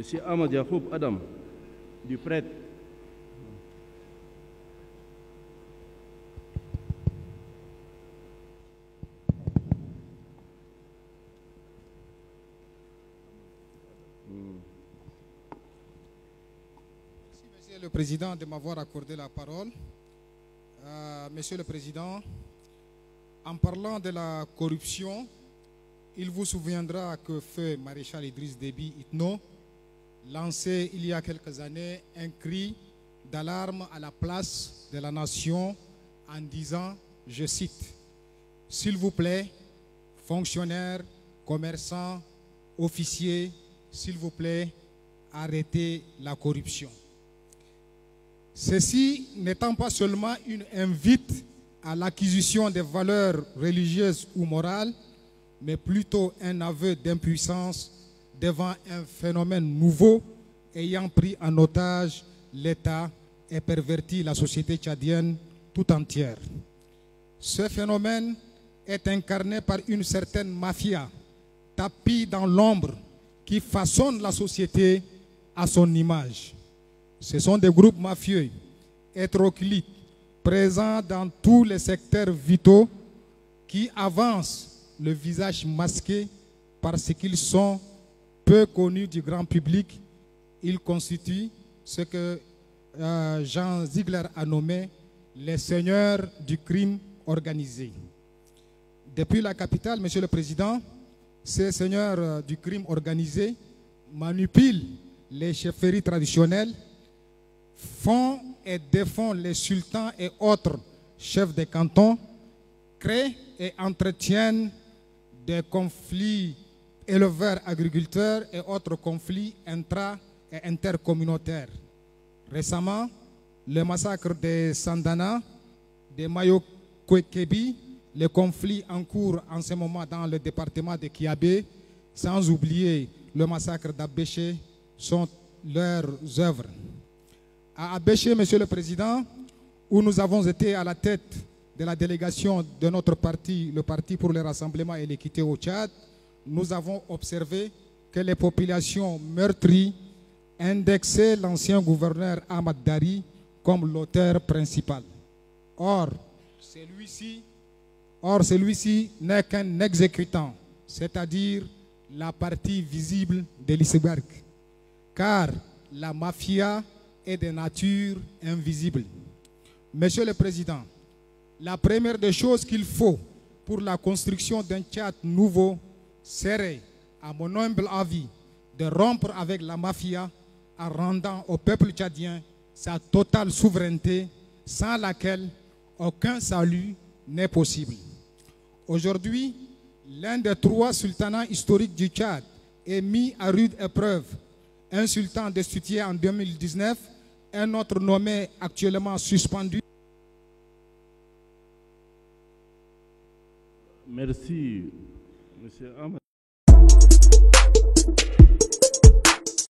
Monsieur Ahmad Yacoub Adam, du prêtre. Merci, Monsieur le Président, de m'avoir accordé la parole. Monsieur le Président, en parlant de la corruption, il vous souviendra que feu maréchal Idriss Déby Itno lancé il y a quelques années un cri d'alarme à la place de la nation en disant, je cite, « S'il vous plaît, fonctionnaires, commerçants, officiers, s'il vous plaît, arrêtez la corruption. » Ceci n'étant pas seulement une invite à l'acquisition des valeurs religieuses ou morales, mais plutôt un aveu d'impuissance devant un phénomène nouveau ayant pris en otage l'État et perverti la société tchadienne tout entière. Ce phénomène est incarné par une certaine mafia tapie dans l'ombre qui façonne la société à son image. Ce sont des groupes mafieux, hétéroclites, présents dans tous les secteurs vitaux qui avancent le visage masqué parce qu'ils sont peu connus du grand public. Ils constituent ce que Jean Ziegler a nommé les seigneurs du crime organisé. Depuis la capitale, Monsieur le Président, ces seigneurs du crime organisé manipulent les chefferies traditionnelles, font et défont les sultans et autres chefs de canton, créent et entretiennent des conflits éleveurs-agriculteurs et autres conflits intra- et intercommunautaires. Récemment, le massacre des Sandana, des Mayo-Kwekebi, les conflits en cours en ce moment dans le département de Kiabé, sans oublier le massacre d'Abéché, sont leurs œuvres. À Abéché, Monsieur le Président, où nous avons été à la tête de la délégation de notre parti, le Parti pour le Rassemblement et l'Équité au Tchad, nous avons observé que les populations meurtries indexaient l'ancien gouverneur Ahmad Dari comme l'auteur principal. Or, celui-ci n'est qu'un exécutant, c'est-à-dire la partie visible de l'iceberg, car la mafia est de nature invisible. Monsieur le Président, la première des choses qu'il faut pour la construction d'un Tchad nouveau serait, à mon humble avis, de rompre avec la mafia en rendant au peuple tchadien sa totale souveraineté, sans laquelle aucun salut n'est possible. Aujourd'hui, l'un des 3 sultanats historiques du Tchad est mis à rude épreuve. Un sultan destitué en 2019, un autre nommé actuellement suspendu. Merci, Monsieur Ahmad.